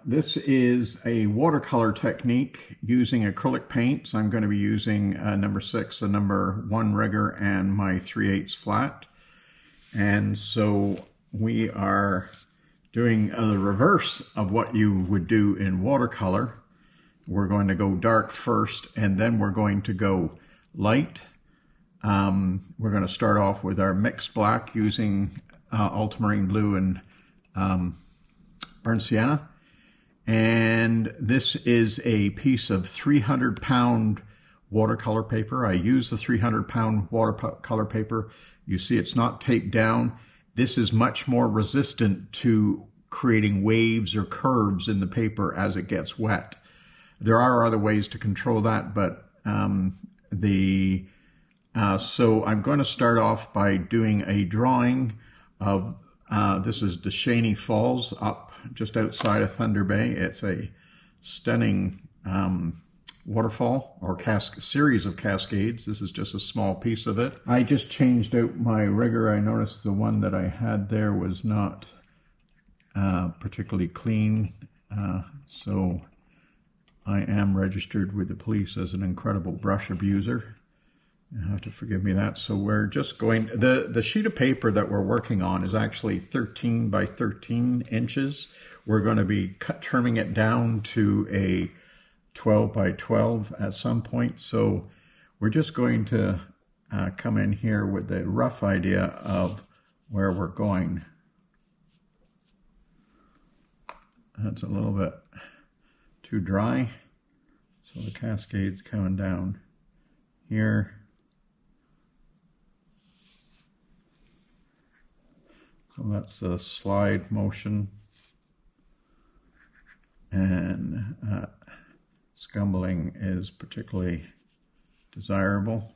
This is a watercolor technique using acrylic paints. I'm going to be using number 6, a number 1 rigger, and my 3/8 flat. And so we are doing the reverse of what you would do in watercolor. We're going to go dark first, and then we're going to go light. We're going to start off with our mixed black using ultramarine blue and burnt sienna. And this is a piece of 300-pound watercolor paper. I use the 300-pound watercolor paper. You see it's not taped down. This is much more resistant to creating waves or curves in the paper as it gets wet. There are other ways to control that, but so I'm going to start off by doing a drawing of, this is Deschaney Falls up just outside of Thunder Bay. It's a stunning waterfall or series of cascades. This is just a small piece of it. I just changed out my rigger. I noticed the one that I had there was not particularly clean, so I am registered with the police as an incredible brush abuser. You have to forgive me that. So we're just going, the sheet of paper that we're working on is actually 13 by 13 inches. We're going to be trimming it down to a 12 by 12 at some point. So we're just going to come in here with a rough idea of where we're going. That's a little bit too dry. So the cascade's coming down here. So that's the slide motion, and scumbling is particularly desirable.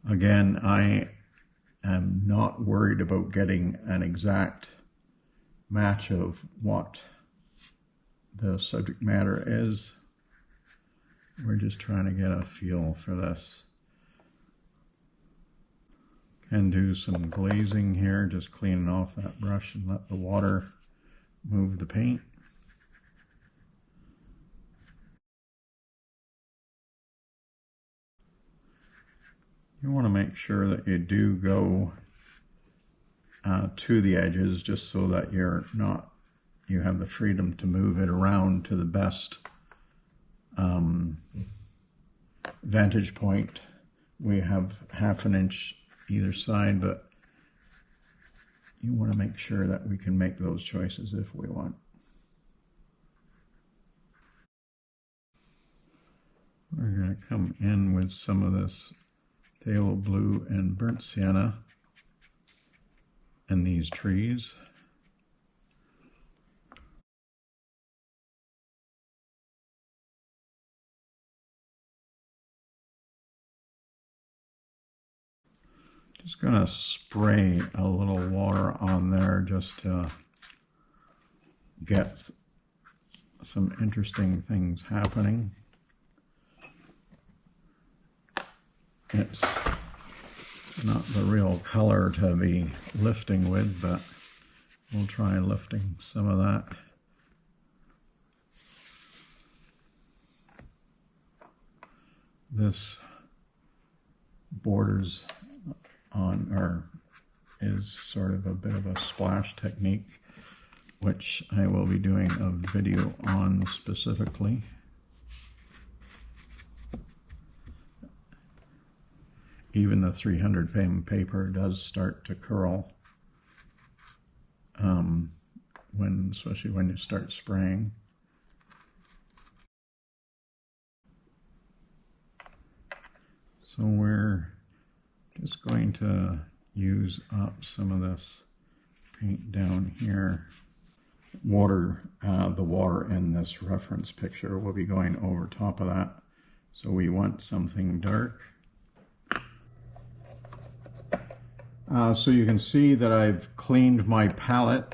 Again, I am not worried about getting an exact match of what the subject matter is. We're just trying to get a feel for this. Can do some glazing here, just cleaning off that brush and let the water move the paint. You want to make sure that you do go to the edges, just so that you have the freedom to move it around to the best vantage point. We have ½ an inch either side, but you want to make sure that we can make those choices if we want. We're going to come in with some of this phthalo blue and burnt sienna and these trees. Just going to spray a little water on there just to get some interesting things happening. It's not the real color to be lifting with, but we'll try lifting some of that. This borders on, or is sort of a bit of a splash technique, which I will be doing a video on specifically. Even the 300-pound paper does start to curl, especially when you start spraying. So we're just going to use up some of this paint down here. The water in this reference picture will be going over top of that. So we want something dark. So you can see that I've cleaned my palette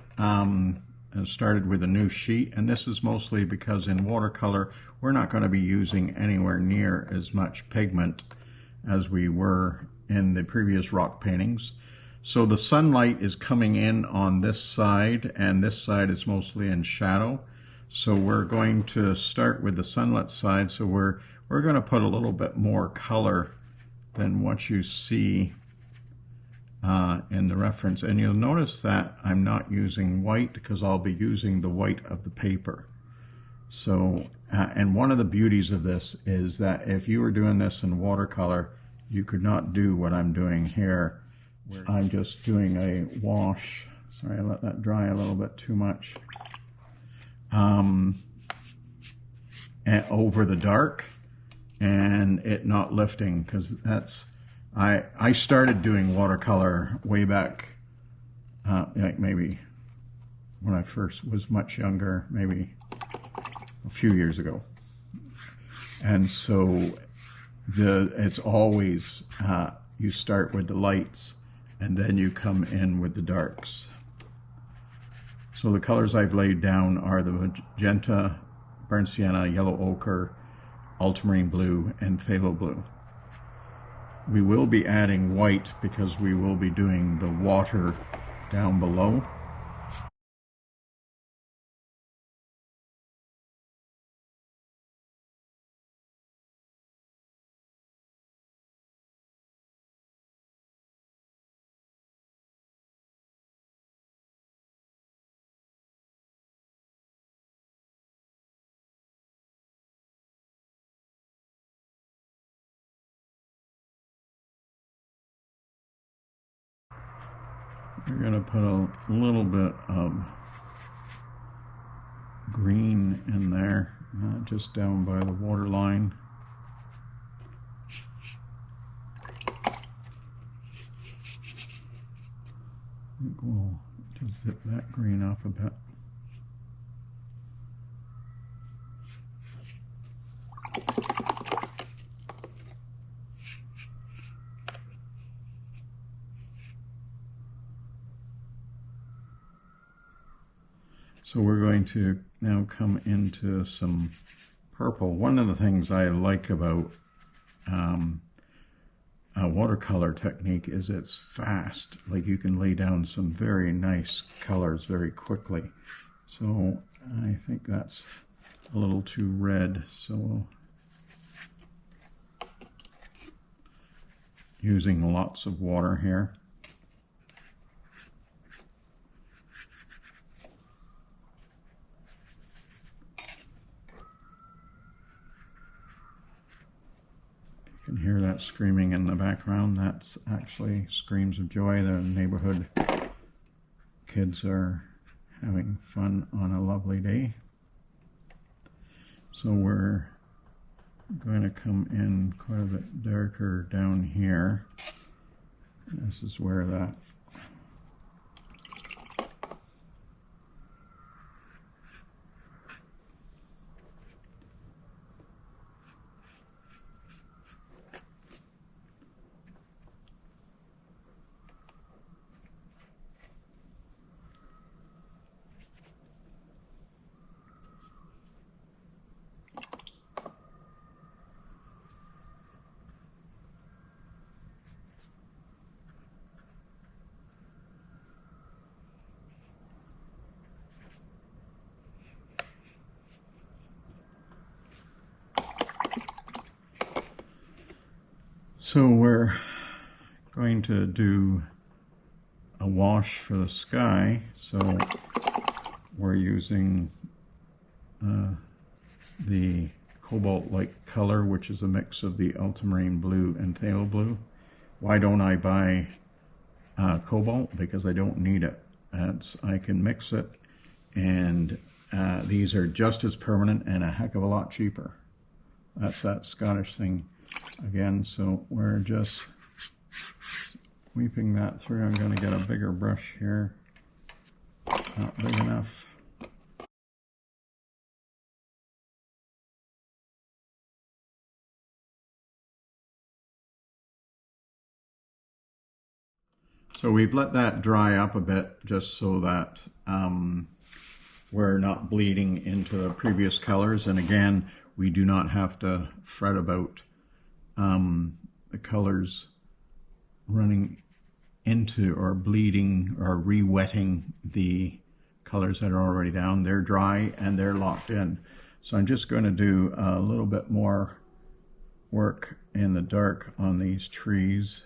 started with a new sheet, and this is mostly because in watercolor we're not going to be using anywhere near as much pigment as we were in the previous rock paintings. So the sunlight is coming in on this side, and this side is mostly in shadow. So we're going to start with the sunlit side. So we're going to put a little bit more color than what you see in the reference. And you'll notice that I'm not using white because I'll be using the white of the paper. So, and one of the beauties of this is that if you were doing this in watercolor, you could not do what I'm doing here. I'm just doing a wash. Sorry, I let that dry a little bit too much. And over the dark, and it not lifting, because that's, I started doing watercolor way back, like maybe when I first was much younger, maybe a few years ago. And so it's always, you start with the lights and then you come in with the darks. So the colors I've laid down are the magenta, burnt sienna, yellow ochre, ultramarine blue, and phthalo blue. We will be adding white because we will be doing the water down below. We're going to put a little bit of green in there, just down by the water line. I think we'll just zip that green up a bit. So we're going to now come into some purple. One of the things I like about a watercolor technique is it's fast. Like you can lay down some very nice colors very quickly. So I think that's a little too red. So we'll, using lots of water here. You can hear that screaming in the background. That's actually screams of joy. The neighborhood kids are having fun on a lovely day. So we're going to come in quite a bit darker down here. This is where that So we're going to do a wash for the sky. So we're using the cobalt-like color, which is a mix of the ultramarine blue and phthalo blue. Why don't I buy cobalt? Because I don't need it. I can mix it, and these are just as permanent and a heck of a lot cheaper. That's that Scottish thing again. So we're just sweeping that through. I'm going to get a bigger brush here. Not big enough. So we've let that dry up a bit just so that we're not bleeding into the previous colors. And again, we do not have to fret about the colors running into or bleeding or re-wetting the colors that are already down. They're dry and they're locked in. So I'm just going to do a little bit more work in the dark on these trees.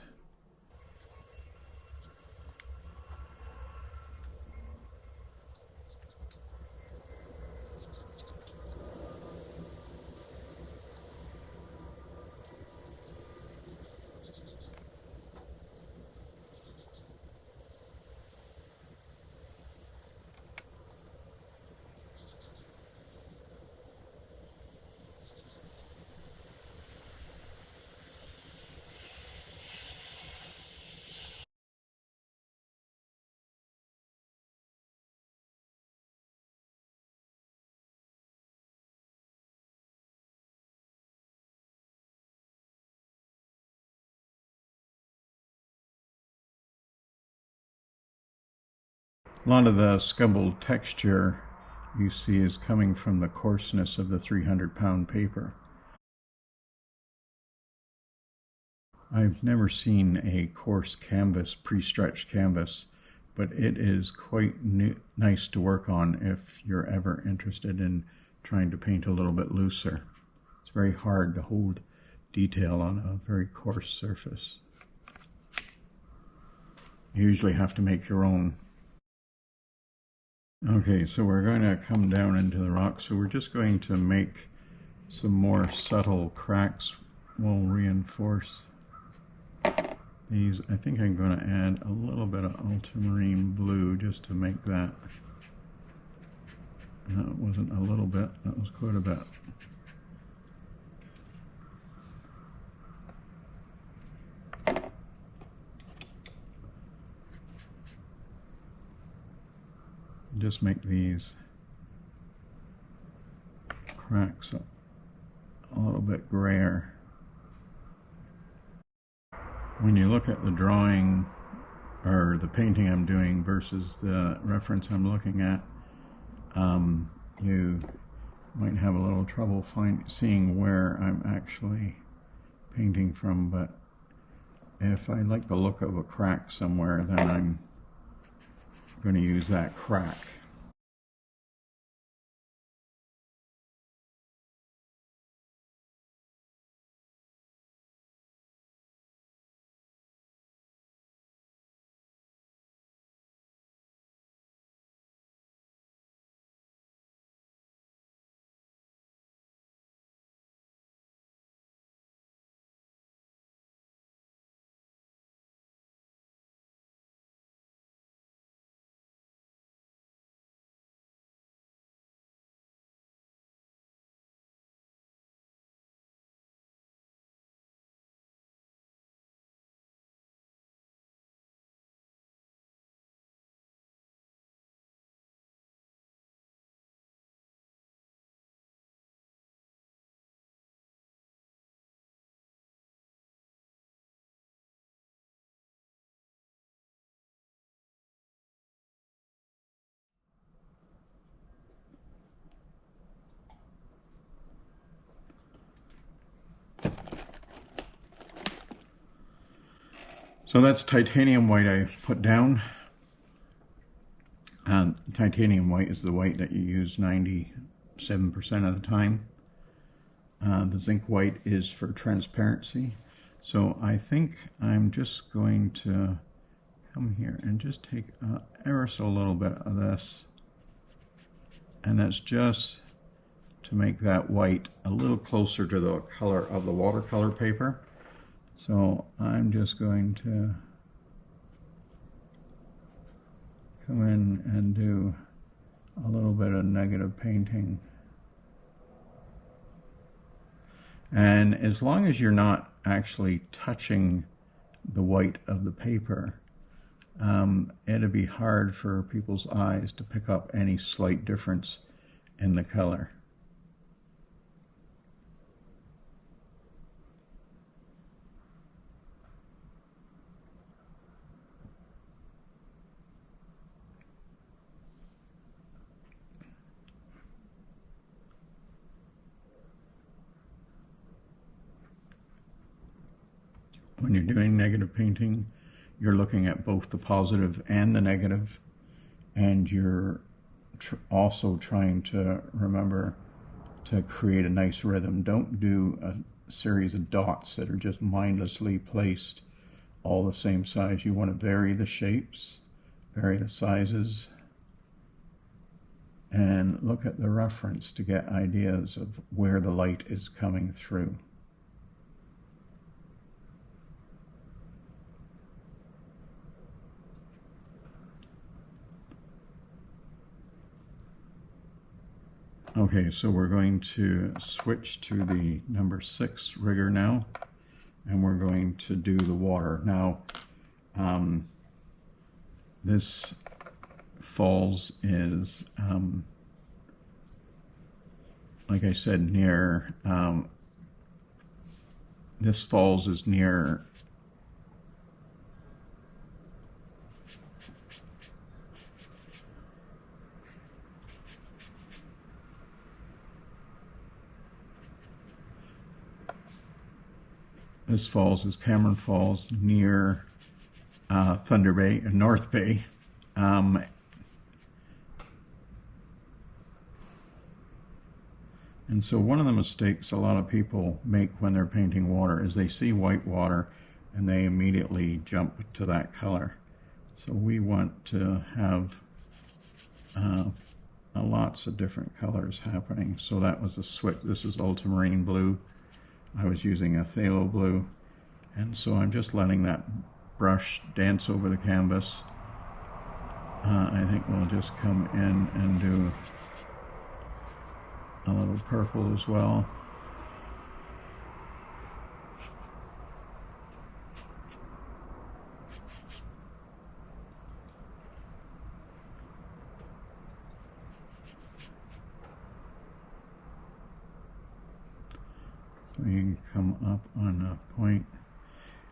A lot of the scumbled texture you see is coming from the coarseness of the 300-pound paper. I've never seen a coarse canvas, pre-stretched canvas, but it is quite nice to work on if you're ever interested in trying to paint a little bit looser. It's very hard to hold detail on a very coarse surface. You usually have to make your own. Okay, so we're going to come down into the rock, so we're just going to make some more subtle cracks. We'll reinforce these. I think I'm going to add a little bit of ultramarine blue just to make that. That wasn't a little bit, that was quite a bit. Just make these cracks a little bit grayer. When you look at the drawing or the painting I'm doing versus the reference I'm looking at, you might have a little trouble seeing where I'm actually painting from, but if I like the look of a crack somewhere, then I'm going to use that crack. So that's titanium white I put down. Titanium white is the white that you use 97% of the time. The zinc white is for transparency. So I think I'm just going to come here and just take ever so little bit of this. And that's just to make that white a little closer to the color of the watercolor paper. So I'm just going to come in and do a little bit of negative painting. And as long as you're not actually touching the white of the paper, it'd be hard for people's eyes to pick up any slight difference in the color. when you're doing negative painting, you're looking at both the positive and the negative, and you're also trying to remember to create a nice rhythm. Don't do a series of dots that are just mindlessly placed all the same size. You want to vary the shapes, vary the sizes, and look at the reference to get ideas of where the light is coming through. Okay, so we're going to switch to the number 6 rigger now, and we're going to do the water. Now, this falls is, like I said, near, this falls is near This falls is Cameron Falls near Thunder Bay, North Bay. And so one of the mistakes a lot of people make when they're painting water is they see white water and they immediately jump to that color. So we want to have lots of different colors happening. So that was a switch. This is ultramarine blue. I was using a phthalo blue, and so I'm just letting that brush dance over the canvas. I think we'll just come in and do a little purple as well. So you can come up on a point.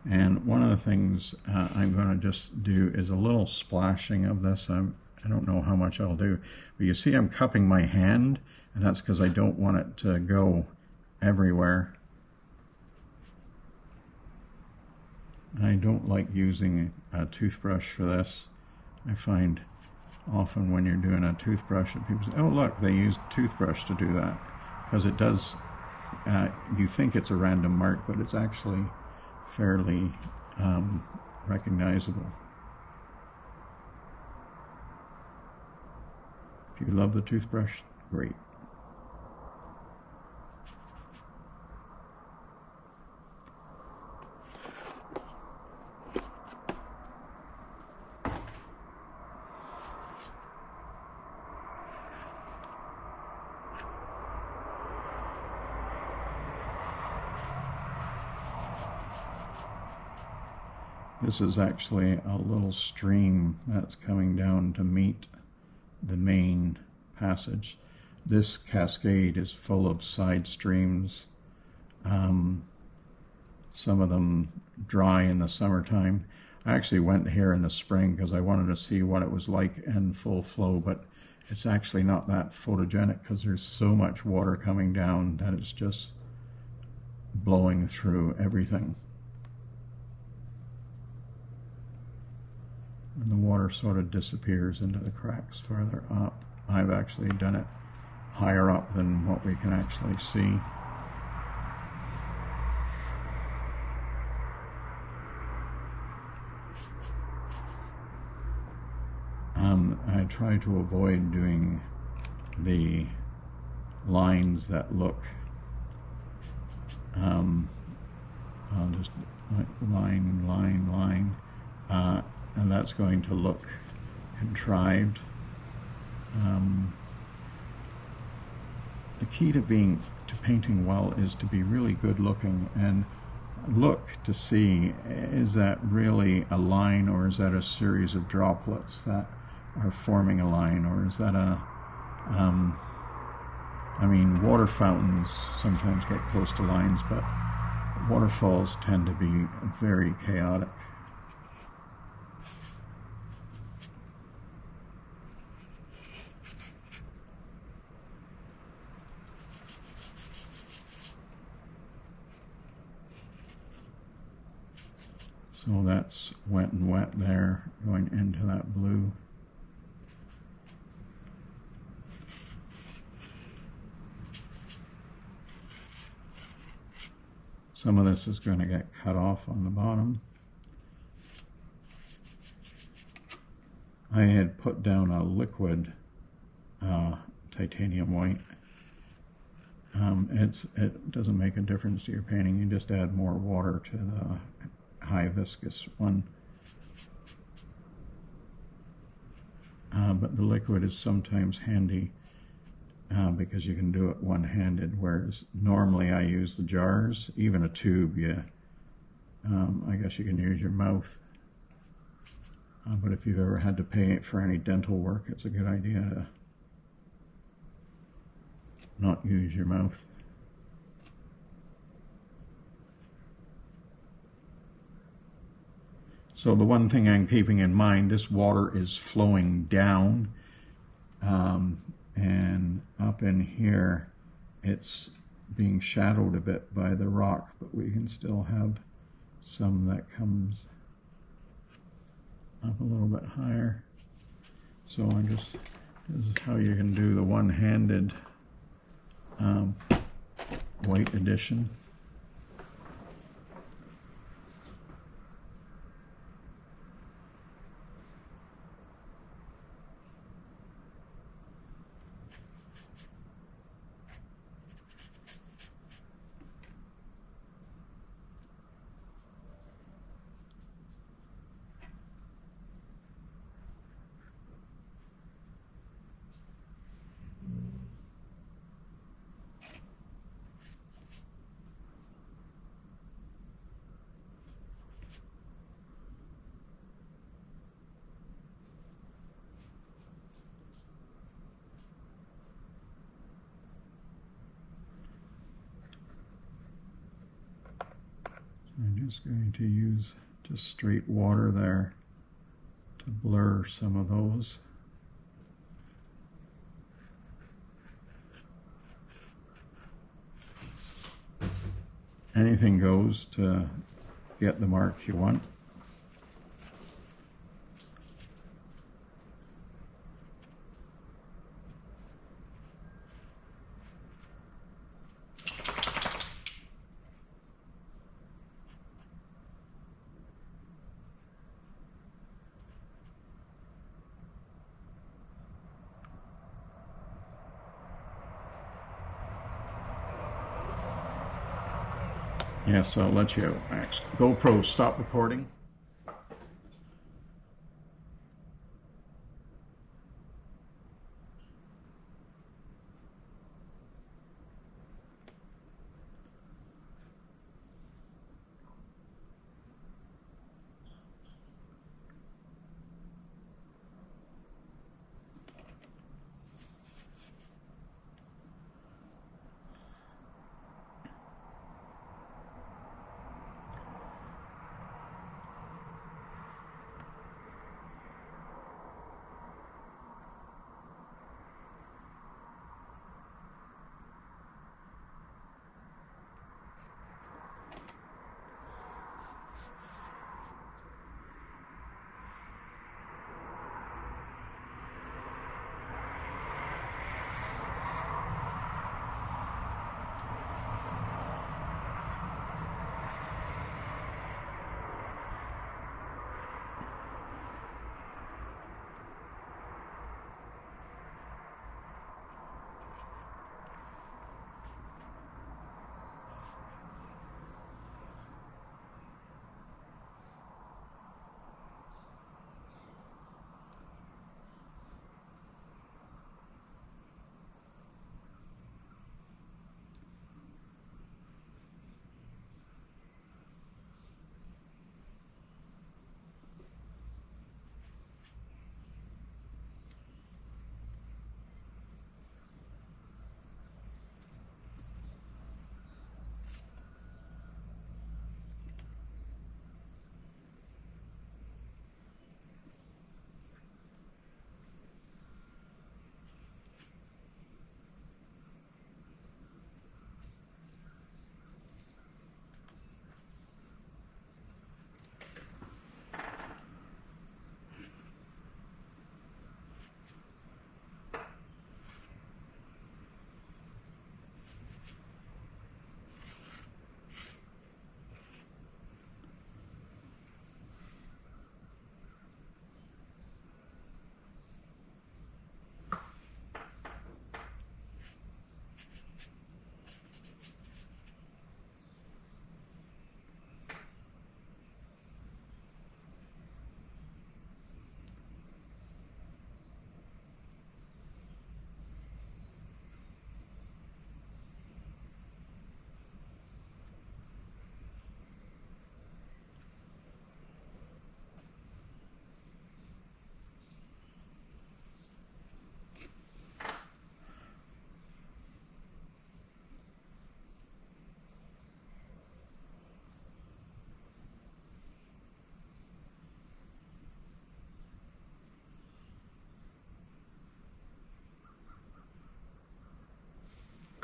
And one of the things I'm going to just do is a little splashing of this. I don't know how much I'll do, but you see I'm cupping my hand, and that's because I don't want it to go everywhere. I don't like using a toothbrush for this. I find often when you're doing a toothbrush that people say, oh look, they used a toothbrush to do that, because it does, you think it's a random mark, but it's actually fairly recognizable. If you love the toothbrush, great. This is actually a little stream that's coming down to meet the main passage. This cascade is full of side streams, some of them dry in the summertime. I actually went here in the spring because I wanted to see what it was like in full flow, but it's actually not that photogenic because there's so much water coming down that it's just blowing through everything. And the water sort of disappears into the cracks farther up. I've actually done it higher up than what we can actually see. I try to avoid doing the lines that look, I'll just like line, and that's going to look contrived. The key to painting well is to be really good looking and look to see, is that really a line, or is that a series of droplets that are forming a line, or is that a I mean, water fountains sometimes get close to lines, but waterfalls tend to be very chaotic. So that's wet and wet there, going into that blue. Some of this is going to get cut off on the bottom. I had put down a liquid titanium white. It doesn't make a difference to your painting. You just add more water to the high viscous one. But the liquid is sometimes handy because you can do it one-handed, whereas normally I use the jars. Even a tube, I guess you can use your mouth. But if you've ever had to pay for any dental work, it's a good idea to not use your mouth. So the one thing I'm keeping in mind, this water is flowing down, and up in here it's being shadowed a bit by the rock, but we can still have some that comes up a little bit higher. So this is how you can do the one-handed white addition. I'm just going to use just straight water there to blur some of those. Anything goes to get the marks you want. Yes, I'll let you, Max. GoPro, stop recording.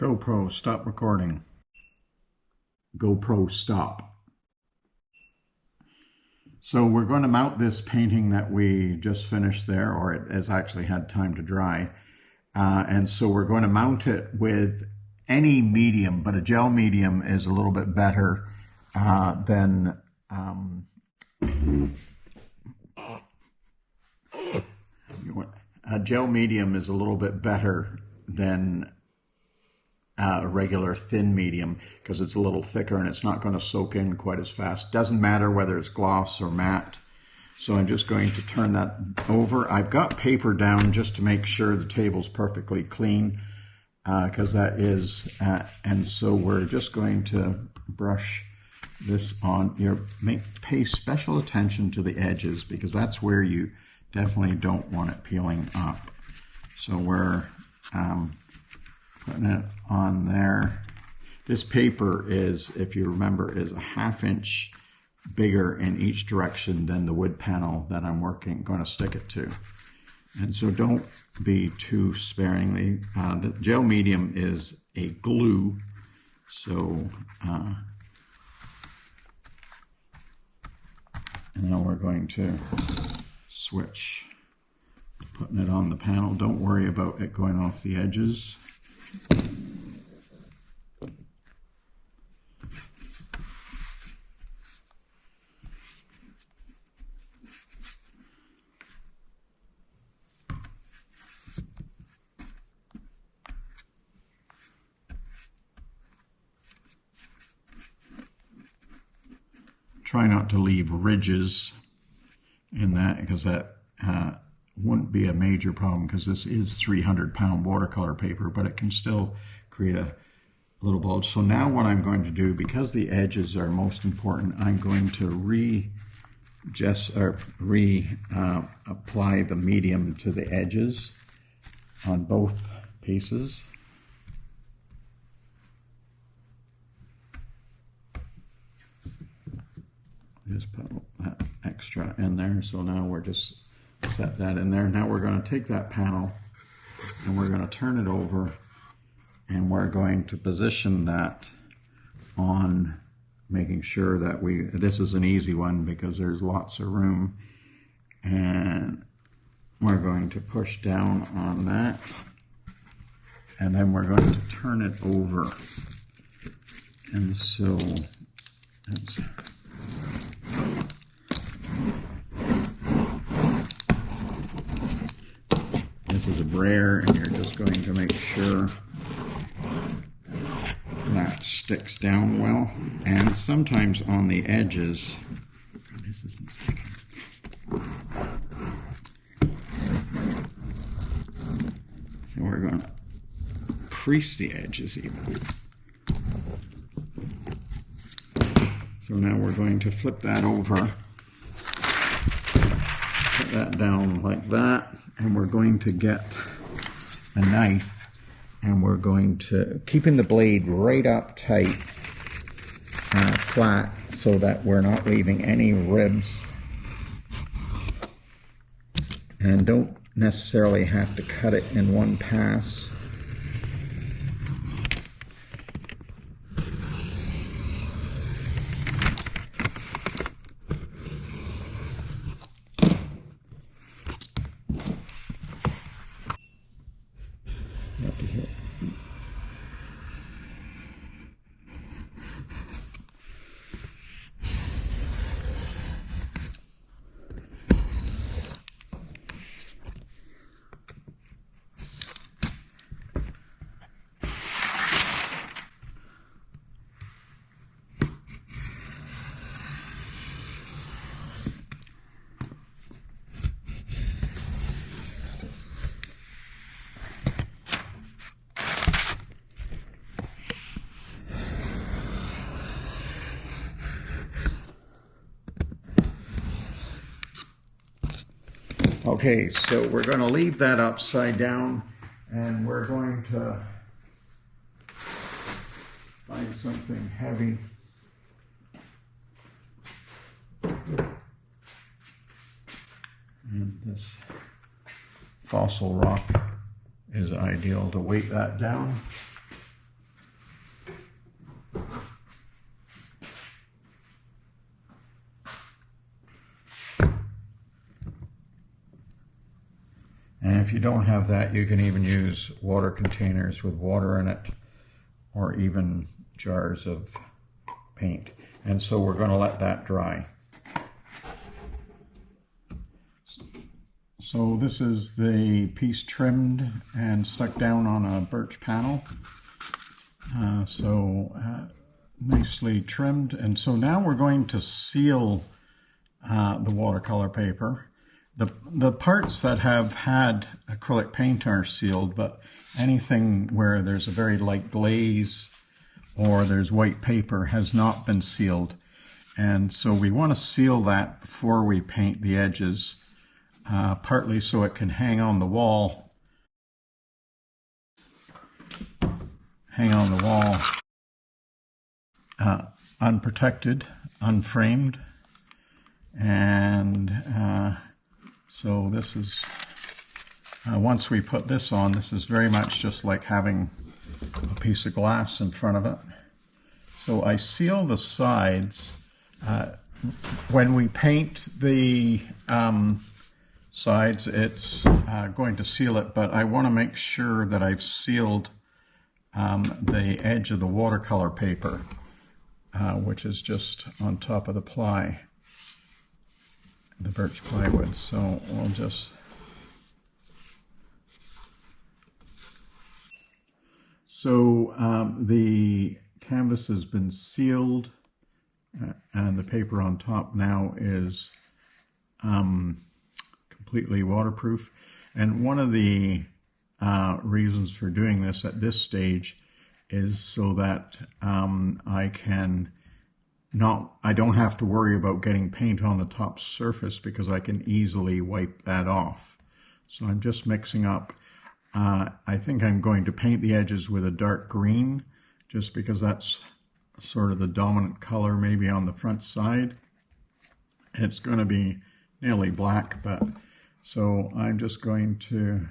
GoPro, stop recording. GoPro, stop. So we're going to mount this painting that we just finished there, or it has actually had time to dry. And so we're going to mount it with any medium, but a gel medium is a little bit better than a gel medium is a little bit better than a regular thin medium because it's a little thicker and it's not going to soak in quite as fast. Doesn't matter whether it's gloss or matte. So I'm just going to turn that over. I've got paper down just to make sure the table's perfectly clean because that is, and so we're just going to brush this on. Pay special attention to the edges because that's where you definitely don't want it peeling up. So we're putting it on there. This paper is, if you remember, is a 1/2 inch bigger in each direction than the wood panel that I'm going to stick it to. And so don't be too sparingly. The gel medium is a glue, so and now we're going to switch, putting it on the panel. Don't worry about it going off the edges. Try not to leave ridges in that because that wouldn't be a major problem because this is 300-pound watercolor paper, but it can still create a little bulge. So now what I'm going to do, because the edges are most important, I'm going to apply the medium to the edges on both pieces. Just put that extra in there. So now we're just set that in there. Now we're going to take that panel and we're going to turn it over and we're going to position that on, making sure that this is an easy one because there's lots of room, and we're going to push down on that and then we're going to turn it over. And so it's this is a brayer, and you're just going to make sure that sticks down well. And sometimes on the edges, this isn't sticking. So we're going to crease the edges even. So now we're going to flip that over, put that down like that, and we're going to get a knife and we're going to, keeping the blade right up tight, flat, so that we're not leaving any ribs, and don't necessarily have to cut it in one pass. Okay, so we're going to leave that upside down and we're going to find something heavy. And this fossil rock is ideal to weight that down. if you don't have that, you can even use water containers with water in it, or even jars of paint. And so we're going to let that dry. So this is the piece trimmed and stuck down on a birch panel. Nicely trimmed. And so now we're going to seal the watercolor paper. The parts that have had acrylic paint are sealed, but anything where there's a very light glaze or there's white paper has not been sealed. And so we want to seal that before we paint the edges, partly so it can hang on the wall. Unprotected, unframed. And so this is, once we put this on, this is very much just like having a piece of glass in front of it. So I seal the sides. When we paint the sides, it's going to seal it, but I want to make sure that I've sealed the edge of the watercolor paper, which is just on top of the ply, the birch plywood. So we'll just... So the canvas has been sealed, and the paper on top now is completely waterproof. And one of the reasons for doing this at this stage is so that I don't have to worry about getting paint on the top surface, because I can easily wipe that off. So I'm just mixing up. I think I'm going to paint the edges with a dark green, just because that's sort of the dominant color maybe on the front side. It's going to be nearly black, but so I'm just going to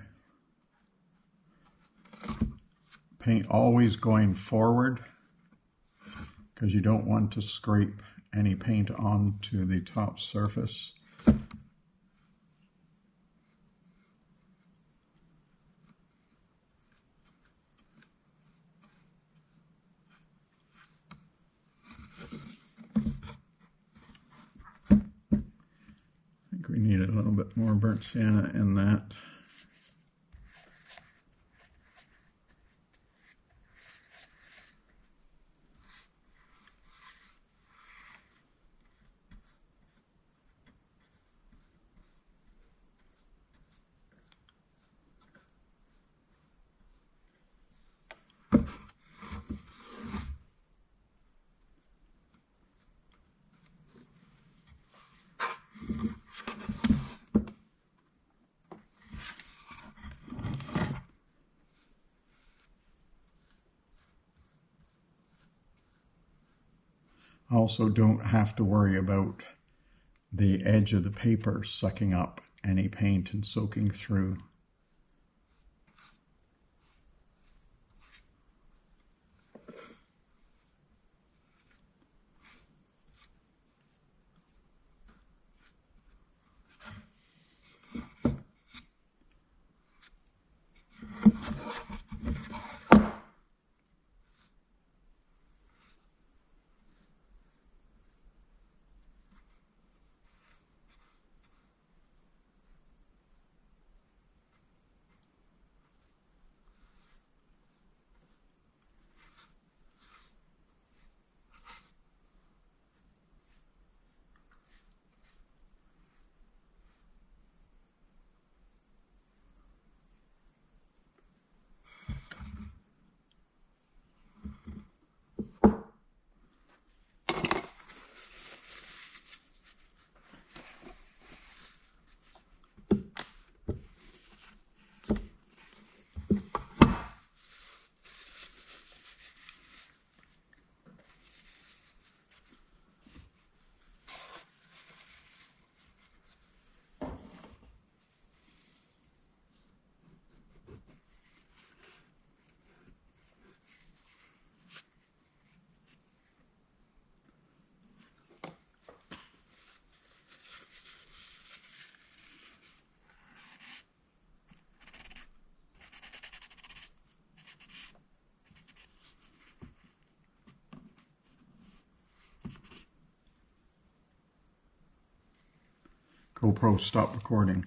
paint always going forward, because you don't want to scrape any paint onto the top surface. I think we need a little bit more burnt sienna in that. Also, don't have to worry about the edge of the paper sucking up any paint and soaking through. GoPro stopped recording.